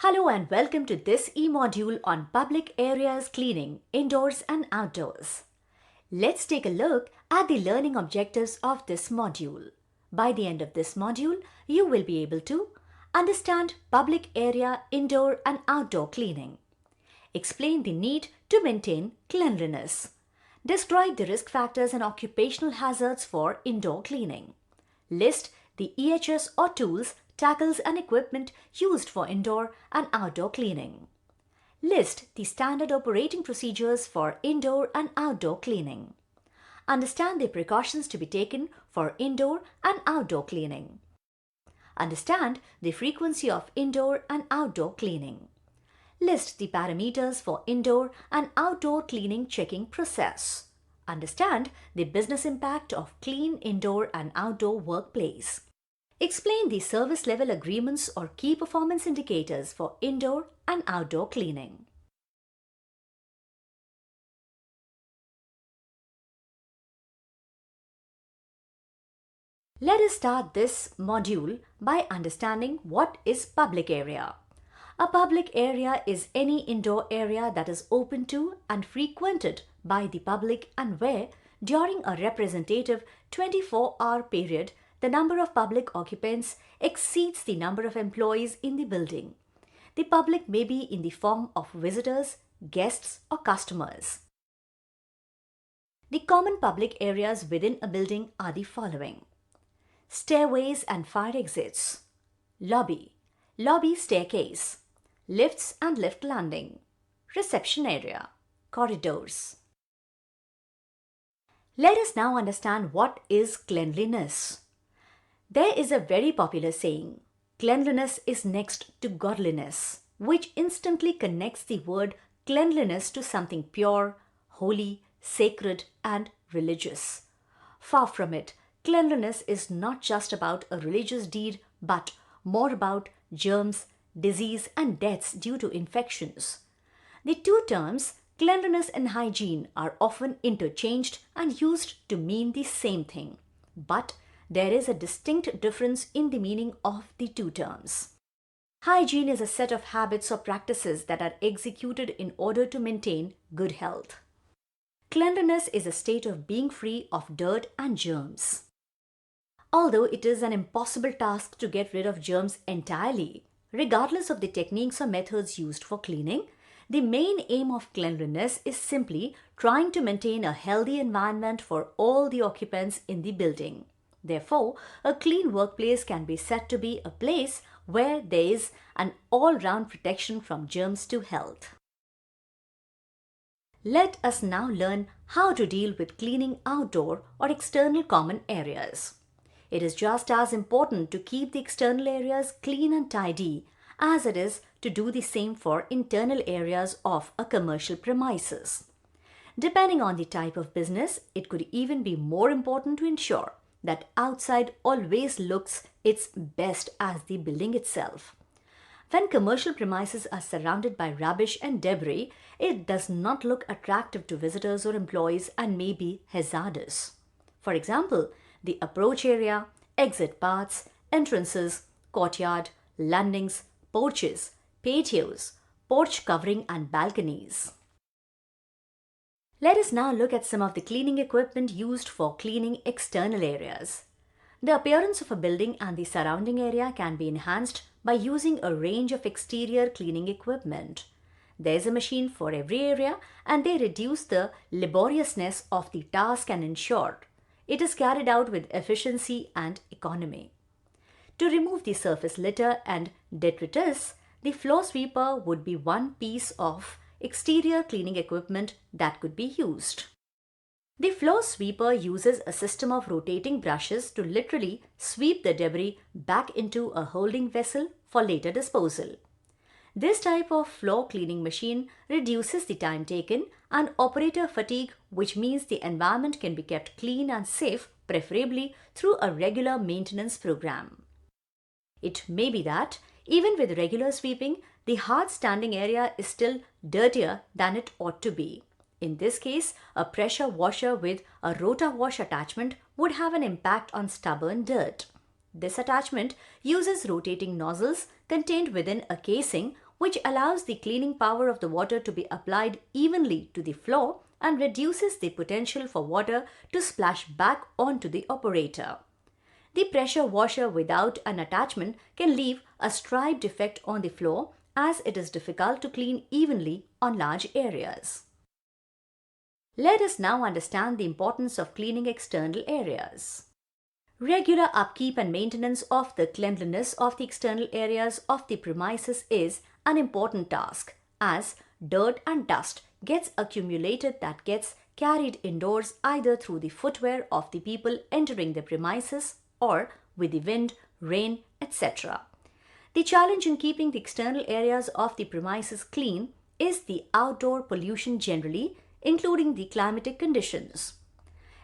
Hello and welcome to this e-module on public areas cleaning, indoors and outdoors. Let's take a look at the learning objectives of this module. By the end of this module, you will be able to understand public area indoor and outdoor cleaning, explain the need to maintain cleanliness, describe the risk factors and occupational hazards for indoor cleaning, list the EHS or tools, tackles and equipment used for indoor and outdoor cleaning. List the standard operating procedures for indoor and outdoor cleaning. Understand the precautions to be taken for indoor and outdoor cleaning. Understand the frequency of indoor and outdoor cleaning. List the parameters for indoor and outdoor cleaning checking process. Understand the business impact of clean indoor and outdoor workplace. Explain the service level agreements or key performance indicators for indoor and outdoor cleaning. Let us start this module by understanding what is public area. A public area is any indoor area that is open to and frequented by the public and where, during a representative 24-hour period, the number of public occupants exceeds the number of employees in the building. The public may be in the form of visitors, guests, or customers. The common public areas within a building are the following: stairways and fire exits, lobby staircase, lifts and lift landing, reception area, corridors. Let us now understand what is cleanliness. There is a very popular saying, cleanliness is next to godliness, which instantly connects the word cleanliness to something pure, holy, sacred, and religious. Far from it, cleanliness is not just about a religious deed, but more about germs, disease, and deaths due to infections. The two terms, cleanliness and hygiene, are often interchanged and used to mean the same thing. But there is a distinct difference in the meaning of the two terms. Hygiene is a set of habits or practices that are executed in order to maintain good health. Cleanliness is a state of being free of dirt and germs. Although it is an impossible task to get rid of germs entirely, regardless of the techniques or methods used for cleaning, the main aim of cleanliness is simply trying to maintain a healthy environment for all the occupants in the building. Therefore, a clean workplace can be said to be a place where there is an all-round protection from germs to health. Let us now learn how to deal with cleaning outdoor or external common areas. It is just as important to keep the external areas clean and tidy as it is to do the same for internal areas of a commercial premises. Depending on the type of business, it could even be more important to ensure that outside always looks its best as the building itself. When commercial premises are surrounded by rubbish and debris, it does not look attractive to visitors or employees and may be hazardous. For example, the approach area, exit paths, entrances, courtyard, landings, porches, patios, porch covering and balconies. Let us now look at some of the cleaning equipment used for cleaning external areas. The appearance of a building and the surrounding area can be enhanced by using a range of exterior cleaning equipment. There is a machine for every area and they reduce the laboriousness of the task and ensure it is carried out with efficiency and economy. To remove the surface litter and detritus, the floor sweeper would be one piece of exterior cleaning equipment that could be used. The floor sweeper uses a system of rotating brushes to literally sweep the debris back into a holding vessel for later disposal. This type of floor cleaning machine reduces the time taken and operator fatigue, which means the environment can be kept clean and safe, preferably through a regular maintenance program. It may be that even with regular sweeping, the hard standing area is still dirtier than it ought to be. In this case, a pressure washer with a rota-wash attachment would have an impact on stubborn dirt. This attachment uses rotating nozzles contained within a casing which allows the cleaning power of the water to be applied evenly to the floor and reduces the potential for water to splash back onto the operator. The pressure washer without an attachment can leave a striped effect on the floor as it is difficult to clean evenly on large areas. Let us now understand the importance of cleaning external areas. Regular upkeep and maintenance of the cleanliness of the external areas of the premises is an important task, as dirt and dust gets accumulated that gets carried indoors either through the footwear of the people entering the premises or with the wind, rain, etc. The challenge in keeping the external areas of the premises clean is the outdoor pollution generally, including the climatic conditions.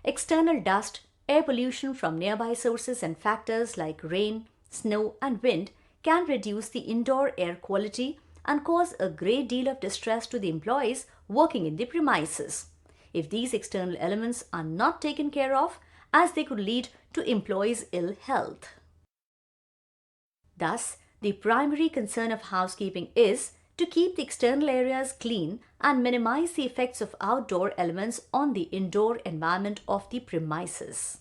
External dust, air pollution from nearby sources and factors like rain, snow and wind can reduce the indoor air quality and cause a great deal of distress to the employees working in the premises if these external elements are not taken care of, as they could lead to employees' ill health. Thus, the primary concern of housekeeping is to keep the external areas clean and minimize the effects of outdoor elements on the indoor environment of the premises.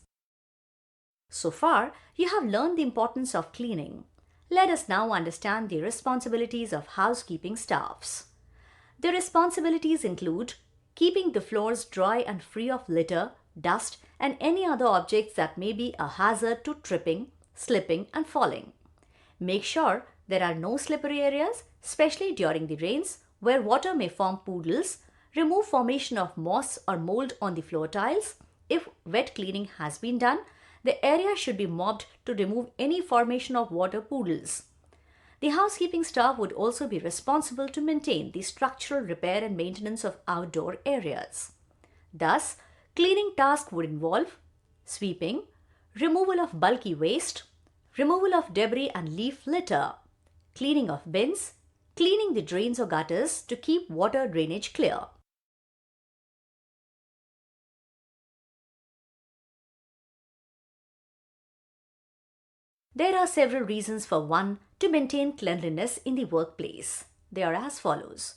So far, you have learned the importance of cleaning. Let us now understand the responsibilities of housekeeping staffs. The responsibilities include keeping the floors dry and free of litter, dust, and any other objects that may be a hazard to tripping, slipping, and falling. Make sure there are no slippery areas, especially during the rains, where water may form puddles. Remove formation of moss or mold on the floor tiles. If wet cleaning has been done, the area should be mopped to remove any formation of water puddles. The housekeeping staff would also be responsible to maintain the structural repair and maintenance of outdoor areas. Thus, cleaning tasks would involve sweeping, removal of bulky waste, removal of debris and leaf litter, cleaning of bins, cleaning the drains or gutters to keep water drainage clear. There are several reasons for one to maintain cleanliness in the workplace. They are as follows.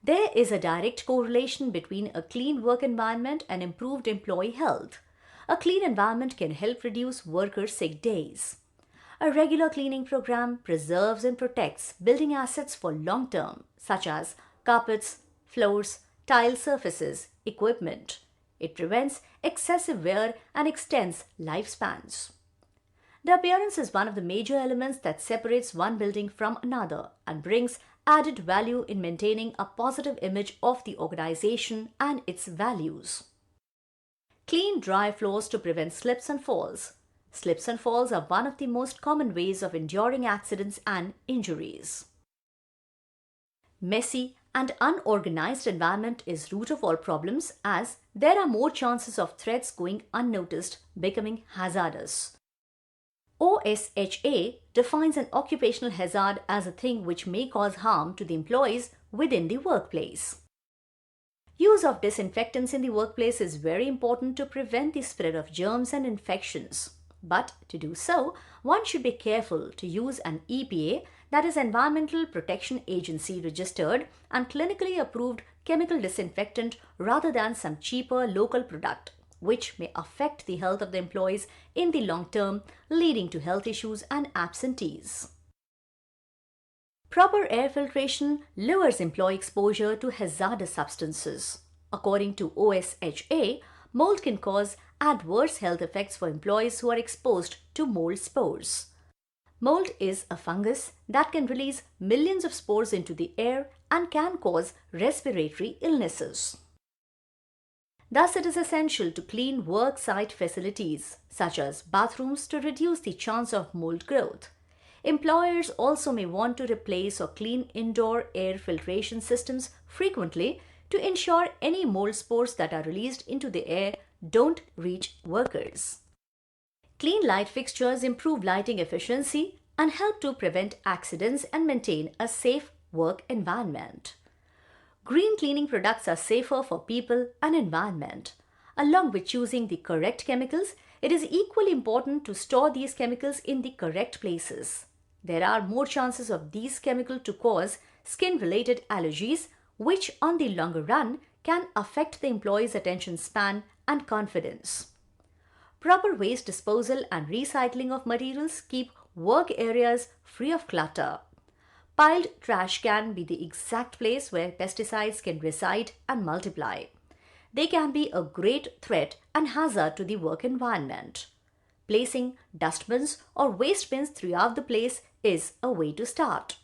There is a direct correlation between a clean work environment and improved employee health. A clean environment can help reduce worker sick days. A regular cleaning program preserves and protects building assets for long term, such as carpets, floors, tile surfaces, equipment. It prevents excessive wear and extends lifespans. The appearance is one of the major elements that separates one building from another and brings added value in maintaining a positive image of the organization and its values. Clean, dry floors to prevent slips and falls. Slips and falls are one of the most common ways of enduring accidents and injuries. Messy and unorganized environment is root of all problems, as there are more chances of threats going unnoticed, becoming hazardous. OSHA defines an occupational hazard as a thing which may cause harm to the employees within the workplace. Use of disinfectants in the workplace is very important to prevent the spread of germs and infections. But to do so, one should be careful to use an EPA, that is Environmental Protection Agency registered and clinically approved chemical disinfectant rather than some cheaper local product, which may affect the health of the employees in the long term, leading to health issues and absentees. Proper air filtration lowers employee exposure to hazardous substances. According to OSHA, mold can cause adverse health effects for employees who are exposed to mold spores. Mold is a fungus that can release millions of spores into the air and can cause respiratory illnesses. Thus, it is essential to clean work site facilities, such as bathrooms, to reduce the chance of mold growth. Employers also may want to replace or clean indoor air filtration systems frequently to ensure any mold spores that are released into the air don't reach workers. Clean light fixtures improve lighting efficiency and help to prevent accidents and maintain a safe work environment. Green cleaning products are safer for people and environment. Along with choosing the correct chemicals, it is equally important to store these chemicals in the correct places. There are more chances of these chemicals to cause skin-related allergies, which on the longer run can affect the employee's attention span and confidence. Proper waste disposal and recycling of materials keep work areas free of clutter. Piled trash can be the exact place where pesticides can reside and multiply. They can be a great threat and hazard to the work environment. Placing dustbins or waste bins throughout the place is a way to start.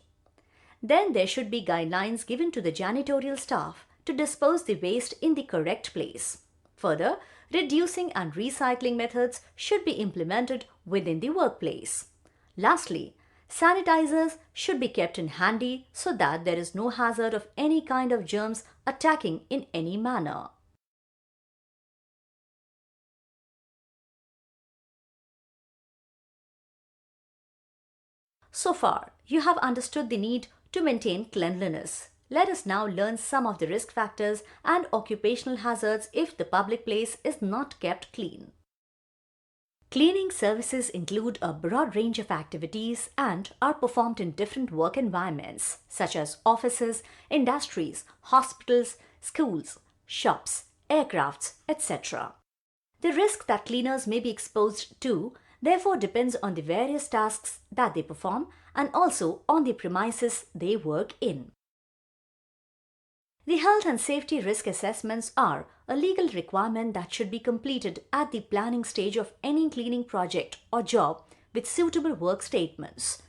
Then there should be guidelines given to the janitorial staff to dispose the waste in the correct place. Further, reducing and recycling methods should be implemented within the workplace. Lastly, sanitizers should be kept in handy so that there is no hazard of any kind of germs attacking in any manner. So far, you have understood the need to maintain cleanliness. Let us now learn some of the risk factors and occupational hazards if the public place is not kept clean. Cleaning services include a broad range of activities and are performed in different work environments such as offices, industries, hospitals, schools, shops, aircrafts, etc. The risk that cleaners may be exposed to therefore depends on the various tasks that they perform and also on the premises they work in. The health and safety risk assessments are a legal requirement that should be completed at the planning stage of any cleaning project or job with suitable work statements.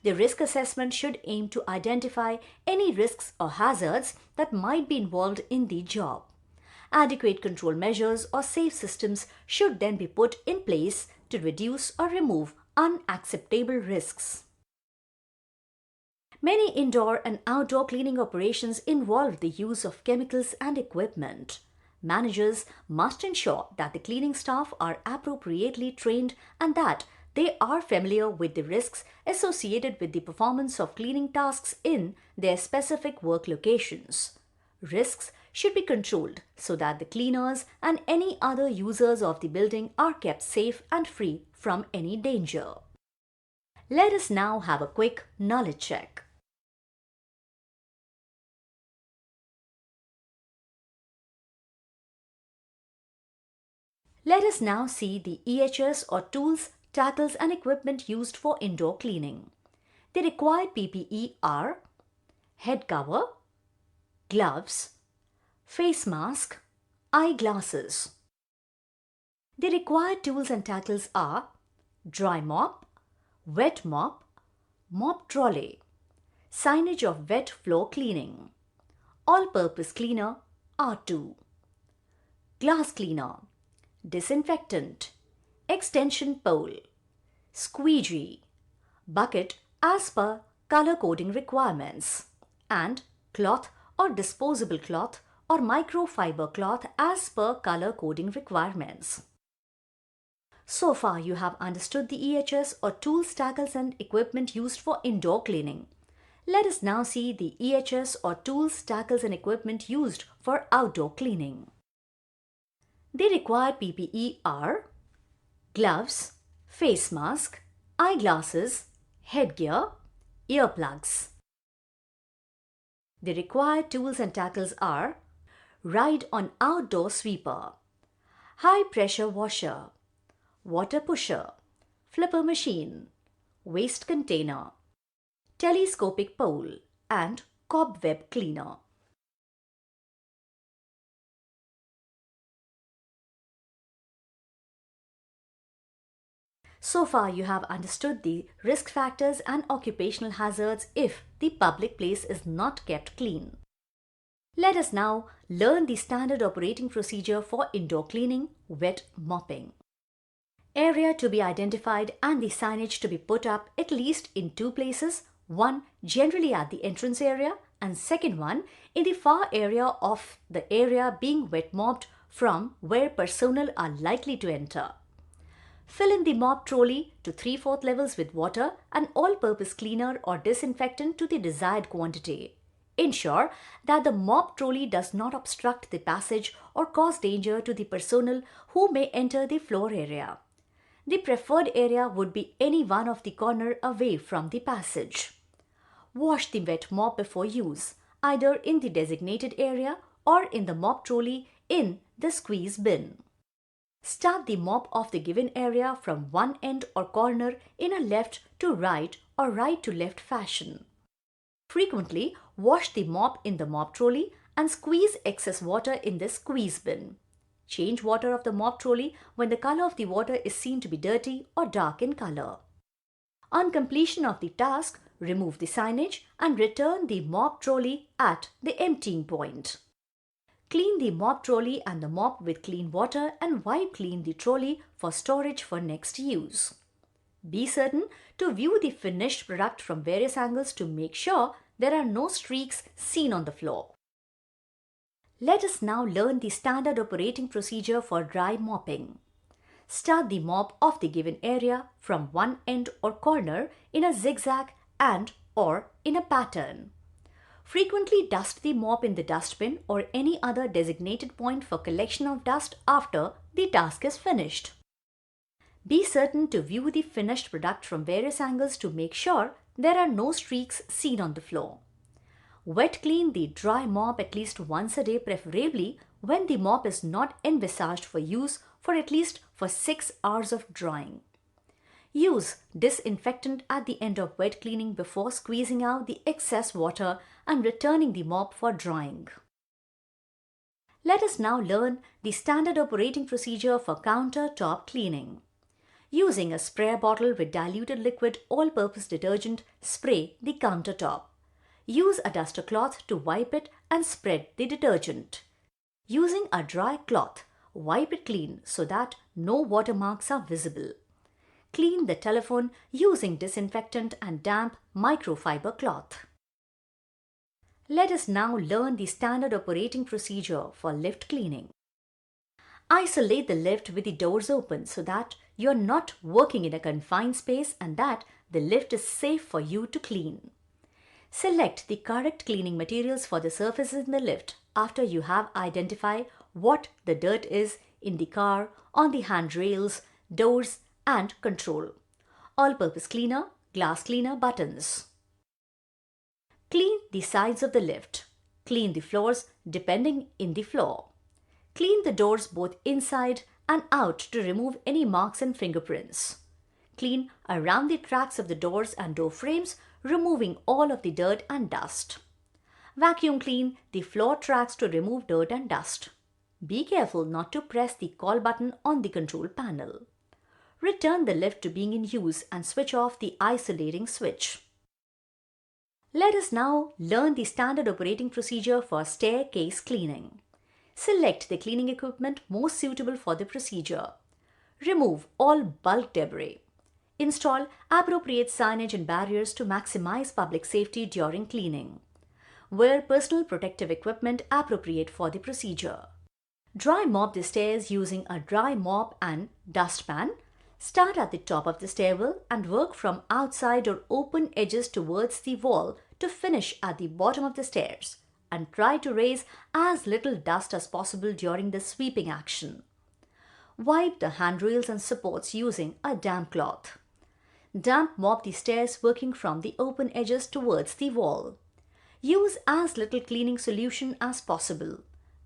The risk assessment should aim to identify any risks or hazards that might be involved in the job. Adequate control measures or safe systems should then be put in place to reduce or remove unacceptable risks. Many indoor and outdoor cleaning operations involve the use of chemicals and equipment. Managers must ensure that the cleaning staff are appropriately trained and that they are familiar with the risks associated with the performance of cleaning tasks in their specific work locations. Risks should be controlled so that the cleaners and any other users of the building are kept safe and free from any danger. Let us now have a quick knowledge check. Let us now see the EHS or tools, tackles and equipment used for indoor cleaning. The required PPE are head cover, gloves, face mask, eyeglasses. The required tools and tackles are dry mop, wet mop, mop trolley, signage of wet floor cleaning, all-purpose cleaner R2, glass cleaner, disinfectant, extension pole, squeegee, bucket as per color coding requirements, and cloth or disposable cloth or microfiber cloth as per color coding requirements. So far you have understood the EHS or tools, tackles and equipment used for indoor cleaning. Let us now see the EHS or tools, tackles and equipment used for outdoor cleaning. The required PPE are gloves, face mask, eyeglasses, headgear, earplugs. The required tools and tackles are ride-on outdoor sweeper, high-pressure washer, water pusher, flipper machine, waste container, telescopic pole and cobweb cleaner. So far you have understood the risk factors and occupational hazards if the public place is not kept clean. Let us now learn the standard operating procedure for indoor cleaning, wet mopping. Area to be identified and the signage to be put up at least in two places, one generally at the entrance area and second one in the far area of the area being wet mopped from where personnel are likely to enter. Fill in the mop trolley to 3/4 levels with water and all-purpose cleaner or disinfectant to the desired quantity. Ensure that the mop trolley does not obstruct the passage or cause danger to the personnel who may enter the floor area. The preferred area would be any one of the corner away from the passage. Wash the wet mop before use, either in the designated area or in the mop trolley in the squeeze bin. Start the mop of the given area from one end or corner in a left to right or right to left fashion. Frequently, wash the mop in the mop trolley and squeeze excess water in the squeeze bin. Change water of the mop trolley when the color of the water is seen to be dirty or dark in color. On completion of the task, remove the signage and return the mop trolley at the emptying point. Clean the mop trolley and the mop with clean water and wipe clean the trolley for storage for next use. Be certain to view the finished product from various angles to make sure there are no streaks seen on the floor. Let us now learn the standard operating procedure for dry mopping. Start the mop of the given area from one end or corner in a zigzag and/or in a pattern. Frequently dust the mop in the dustbin or any other designated point for collection of dust after the task is finished. Be certain to view the finished product from various angles to make sure there are no streaks seen on the floor. Wet clean the dry mop at least once a day, preferably when the mop is not envisaged for use for at least 6 hours of drying. Use disinfectant at the end of wet cleaning before squeezing out the excess water and returning the mop for drying. Let us now learn the standard operating procedure for countertop cleaning. Using a sprayer bottle with diluted liquid all-purpose detergent, spray the countertop. Use a duster cloth to wipe it and spread the detergent. Using a dry cloth, wipe it clean so that no watermarks are visible. Clean the telephone using disinfectant and damp microfiber cloth. Let us now learn the standard operating procedure for lift cleaning. Isolate the lift with the doors open so that you are not working in a confined space and that the lift is safe for you to clean. Select the correct cleaning materials for the surfaces in the lift after you have identified what the dirt is in the car, on the handrails, doors, and control. All-purpose cleaner, glass cleaner buttons. Clean the sides of the lift. Clean the floors depending in the floor. Clean the doors both inside and out to remove any marks and fingerprints. Clean around the tracks of the doors and door frames, removing all of the dirt and dust. Vacuum clean the floor tracks to remove dirt and dust. Be careful not to press the call button on the control panel. Return the lift to being in use and switch off the isolating switch. Let us now learn the standard operating procedure for staircase cleaning. Select the cleaning equipment most suitable for the procedure. Remove all bulk debris. Install appropriate signage and barriers to maximize public safety during cleaning. Wear personal protective equipment appropriate for the procedure. Dry mop the stairs using a dry mop and dustpan. Start at the top of the stairwell and work from outside or open edges towards the wall to finish at the bottom of the stairs, and try to raise as little dust as possible during the sweeping action. Wipe the handrails and supports using a damp cloth. Damp mop the stairs working from the open edges towards the wall. Use as little cleaning solution as possible.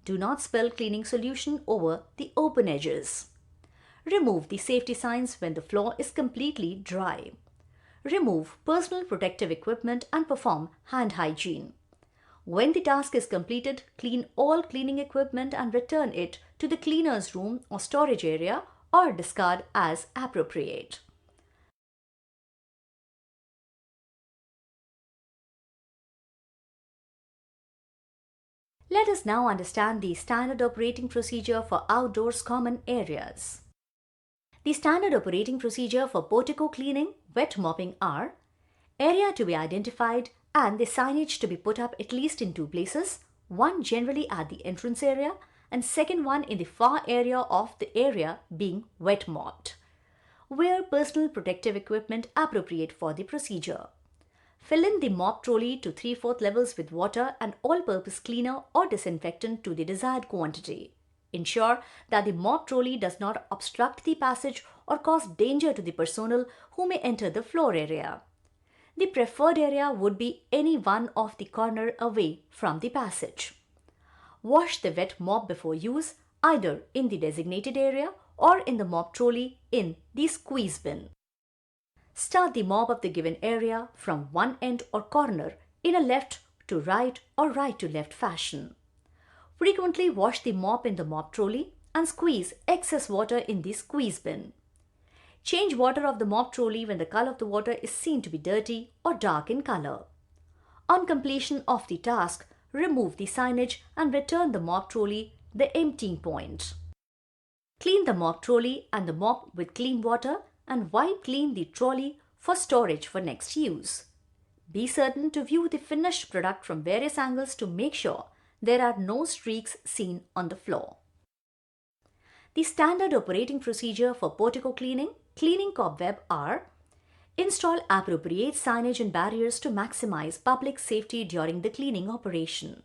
Do not spill cleaning solution over the open edges. Remove the safety signs when the floor is completely dry. Remove personal protective equipment and perform hand hygiene. When the task is completed, clean all cleaning equipment and return it to the cleaner's room or storage area or discard as appropriate. Let us now understand the standard operating procedure for outdoors common areas. The standard operating procedure for portico cleaning, wet mopping are: area to be identified and the signage to be put up at least in 2 places, one generally at the entrance area and second one in the far area of the area being wet mopped. Wear personal protective equipment appropriate for the procedure. Fill in the mop trolley to 3/4 levels with water and all-purpose cleaner or disinfectant to the desired quantity. Ensure that the mop trolley does not obstruct the passage or cause danger to the personnel who may enter the floor area. The preferred area would be any one of the corner away from the passage. Wash the wet mop before use, either in the designated area or in the mop trolley in the squeeze bin. Start the mop of the given area from one end or corner in a left to right or right to left fashion. Frequently wash the mop in the mop trolley and squeeze excess water in the squeeze bin. Change water of the mop trolley when the color of the water is seen to be dirty or dark in color. On completion of the task, remove the signage and return the mop trolley the emptying point. Clean the mop trolley and the mop with clean water and wipe clean the trolley for storage for next use. Be certain to view the finished product from various angles to make sure there are no streaks seen on the floor. The standard operating procedure for portico cleaning cobweb are: install appropriate signage and barriers to maximize public safety during the cleaning operation.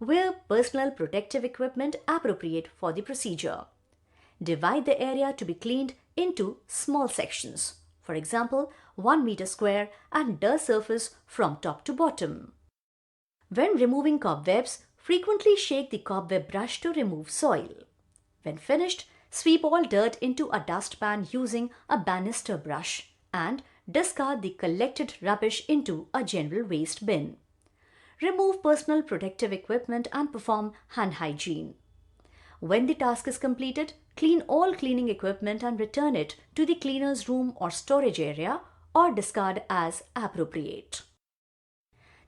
Wear personal protective equipment appropriate for the procedure. Divide the area to be cleaned into small sections, for example 1 meter square, and dust surface from top to bottom. When removing cobwebs, frequently shake the cobweb brush to remove soil. When finished, sweep all dirt into a dustpan using a banister brush and discard the collected rubbish into a general waste bin. Remove personal protective equipment and perform hand hygiene. When the task is completed, clean all cleaning equipment and return it to the cleaner's room or storage area or discard as appropriate.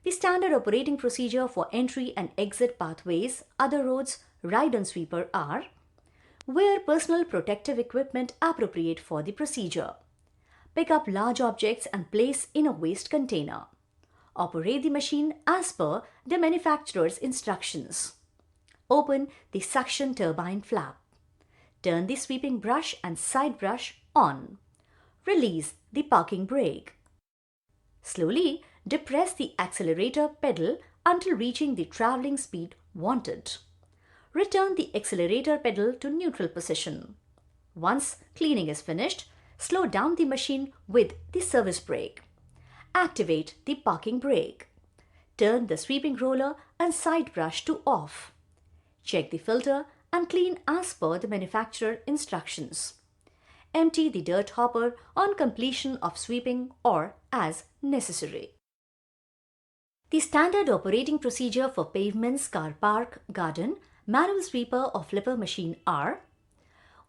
The standard operating procedure for entry and exit pathways, other roads, ride on sweeper are: wear personal protective equipment appropriate for the procedure. Pick up large objects and place in a waste container. Operate the machine as per the manufacturer's instructions. Open the suction turbine flap. Turn the sweeping brush and side brush on. Release the parking brake. Slowly depress the accelerator pedal until reaching the traveling speed wanted. Return the accelerator pedal to neutral position. Once cleaning is finished, slow down the machine with the service brake. Activate the parking brake. Turn the sweeping roller and side brush to off. Check the filter and clean as per the manufacturer instructions. Empty the dirt hopper on completion of sweeping or as necessary. The standard operating procedure for pavements, car park, garden, manual sweeper or flipper machine are: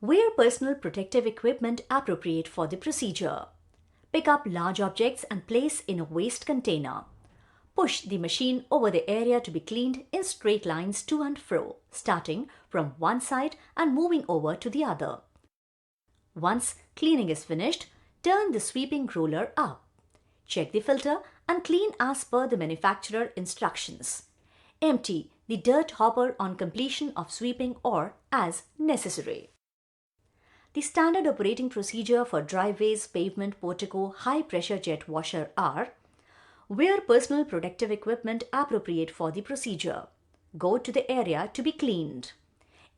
wear personal protective equipment appropriate for the procedure. Pick up large objects and place in a waste container. Push the machine over the area to be cleaned in straight lines to and fro, starting from one side and moving over to the other. Once cleaning is finished, turn the sweeping roller up. Check the filter and clean as per the manufacturer instructions. Empty the dirt hopper on completion of sweeping or as necessary. The standard operating procedure for driveways, pavement, portico, high-pressure jet washer are: wear personal protective equipment appropriate for the procedure. Go to the area to be cleaned.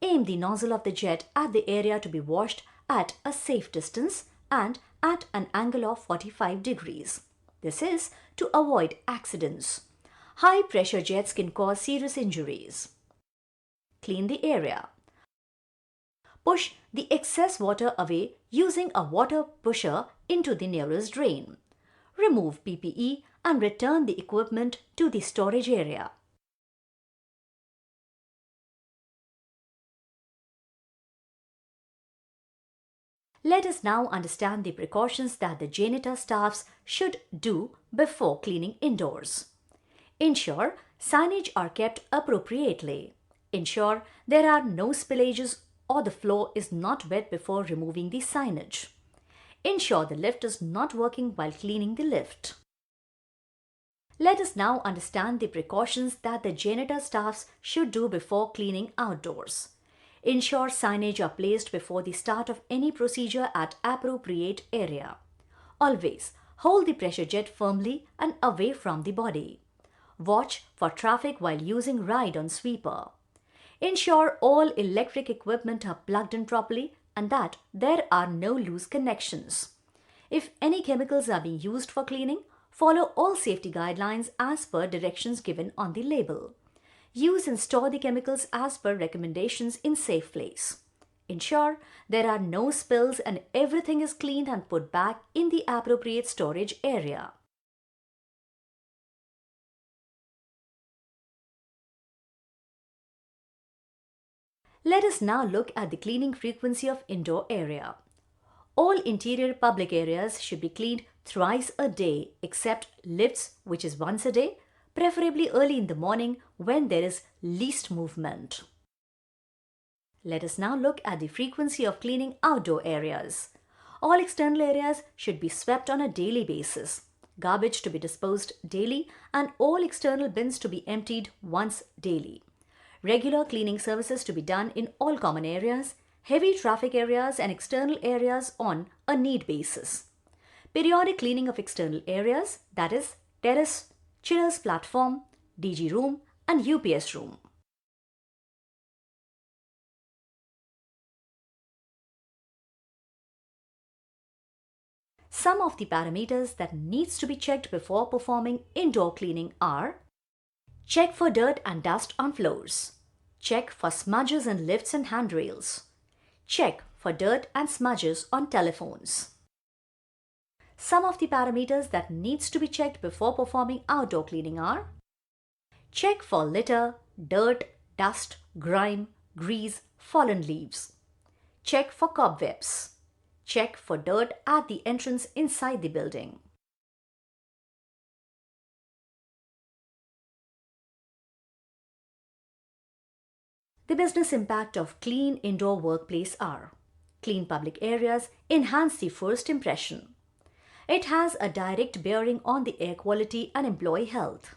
Aim the nozzle of the jet at the area to be washed at a safe distance and at an angle of 45 degrees. This is to avoid accidents. High-pressure jets can cause serious injuries. Clean the area. Push the excess water away using a water pusher into the nearest drain. Remove PPE and return the equipment to the storage area. Let us now understand the precautions that the janitor staffs should do before cleaning indoors. Ensure signage are kept appropriately. Ensure there are no spillages or the floor is not wet before removing the signage. Ensure the lift is not working while cleaning the lift. Let us now understand the precautions that the janitor staffs should do before cleaning outdoors. Ensure signage are placed before the start of any procedure at appropriate area. Always hold the pressure jet firmly and away from the body. Watch for traffic while using ride on sweeper. Ensure all electric equipment are plugged in properly and that there are no loose connections. If any chemicals are being used for cleaning, Follow all safety guidelines as per directions given on the label. Use and store the chemicals as per recommendations in safe place. Ensure there are no spills and everything is cleaned and put back in the appropriate storage area. Let us now look at the cleaning frequency of indoor area. All interior public areas should be cleaned thrice a day except lifts, which is once a day, preferably early in the morning when there is least movement. Let us now look at the frequency of cleaning outdoor areas. All external areas should be swept on a daily basis, garbage to be disposed daily, and all external bins to be emptied once daily. Regular cleaning services to be done in all common areas, heavy traffic areas and external areas on a need basis. Periodic cleaning of external areas, that is terrace, chiller's platform, DG room and UPS room. Some of the parameters that needs to be checked before performing indoor cleaning are: check for dirt and dust on floors. Check for smudges in lifts and handrails. Check for dirt and smudges on telephones. Some of the parameters that needs to be checked before performing outdoor cleaning are: check for litter, dirt, dust, grime, grease, fallen leaves. Check for cobwebs. Check for dirt at the entrance inside the building. The business impact of clean indoor workplace are: clean public areas enhance the first impression. It has a direct bearing on the air quality and employee health.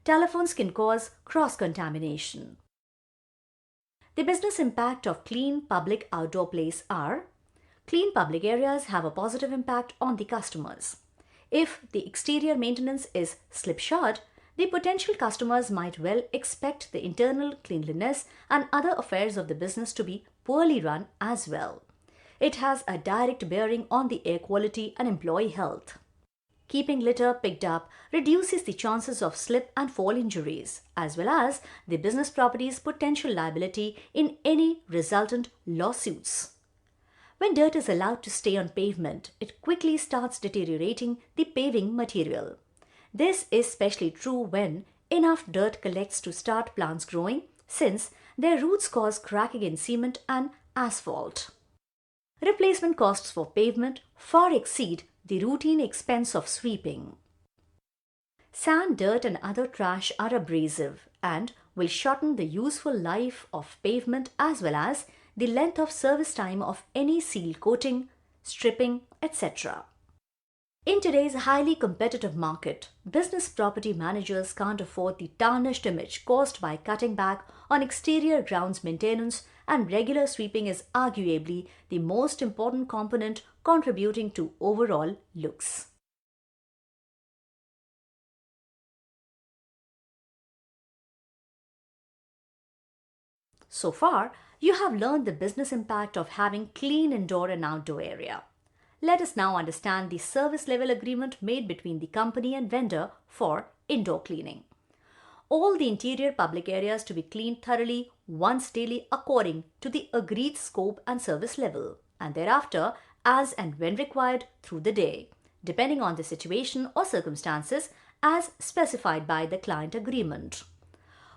Telephones can cause cross-contamination. The business impact of clean public outdoor place are: clean public areas have a positive impact on the customers. If the exterior maintenance is slipshod, the potential customers might well expect the internal cleanliness and other affairs of the business to be poorly run as well. It has a direct bearing on the air quality and employee health. Keeping litter picked up reduces the chances of slip and fall injuries, as well as the business property's potential liability in any resultant lawsuits. When dirt is allowed to stay on pavement, it quickly starts deteriorating the paving material. This is especially true when enough dirt collects to start plants growing, since their roots cause cracking in cement and asphalt. Replacement costs for pavement far exceed the routine expense of sweeping. Sand, dirt and other trash are abrasive and will shorten the useful life of pavement as well as the length of service time of any seal coating, stripping, etc. In today's highly competitive market, business property managers can't afford the tarnished image caused by cutting back on exterior grounds maintenance, and regular sweeping is arguably the most important component contributing to overall looks. So far, you have learned the business impact of having clean indoor and outdoor area. Let us now understand the service level agreement made between the company and vendor for indoor cleaning. All the interior public areas to be cleaned thoroughly once daily according to the agreed scope and service level, and thereafter as and when required through the day, depending on the situation or circumstances as specified by the client agreement.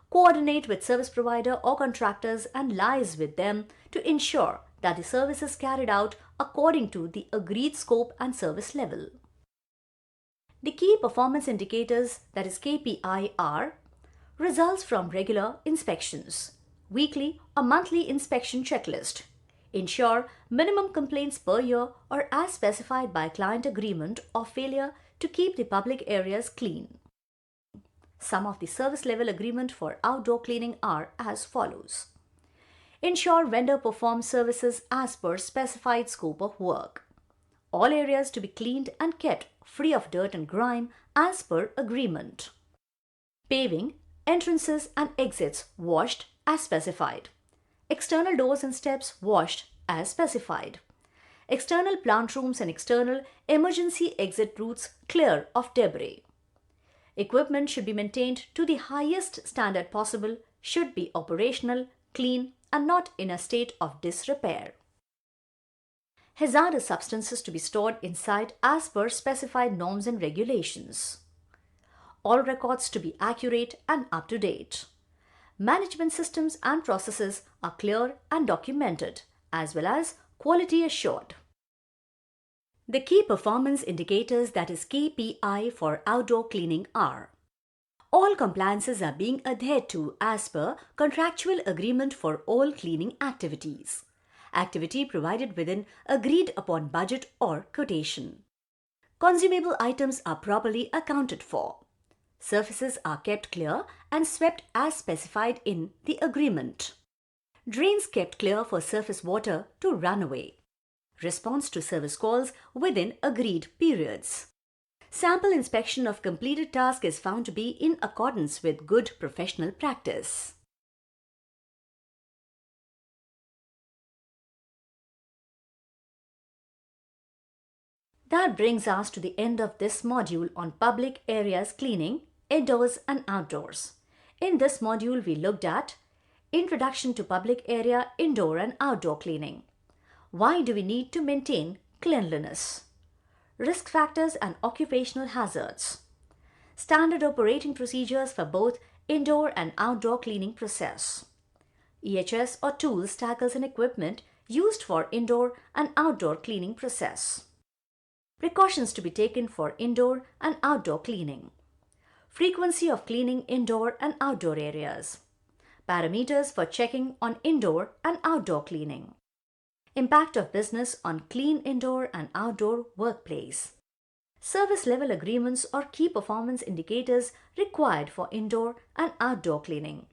Coordinate with service provider or contractors and liaise with them to ensure that the service is carried out according to the agreed scope and service level. The key performance indicators, that is KPI, are: results from regular inspections, weekly or monthly inspection checklist, ensure minimum complaints per year or as specified by client agreement or failure to keep the public areas clean. Some of the service level agreement for outdoor cleaning are as follows: ensure vendor performs services as per specified scope of work. All areas to be cleaned and kept free of dirt and grime as per agreement. Paving, entrances and exits washed as specified. External doors and steps washed as specified. External plant rooms and external emergency exit routes clear of debris. Equipment should be maintained to the highest standard possible, should be operational, clean, and not in a state of disrepair. Hazardous substances to be stored inside as per specified norms and regulations. All records to be accurate and up to date. Management systems and processes are clear and documented, as well as quality assured. The key performance indicators, that is KPI, for outdoor cleaning are: all compliances are being adhered to as per contractual agreement for all cleaning activities. Activity provided within agreed upon budget or quotation. Consumable items are properly accounted for. Surfaces are kept clear and swept as specified in the agreement. Drains kept clear for surface water to run away. Response to service calls within agreed periods. Sample inspection of completed task is found to be in accordance with good professional practice. That brings us to the end of this module on public areas cleaning, indoors and outdoors. In this module, we looked at Introduction to public area indoor and outdoor cleaning. Why do we need to maintain cleanliness? Risk factors and occupational hazards. Standard operating procedures for both indoor and outdoor cleaning process. EHS or tools, tackles and equipment used for indoor and outdoor cleaning process. Precautions to be taken for indoor and outdoor cleaning. Frequency of cleaning indoor and outdoor areas. Parameters for checking on indoor and outdoor cleaning. Impact of business on clean indoor and outdoor workplace. Service level agreements or key performance indicators required for indoor and outdoor cleaning.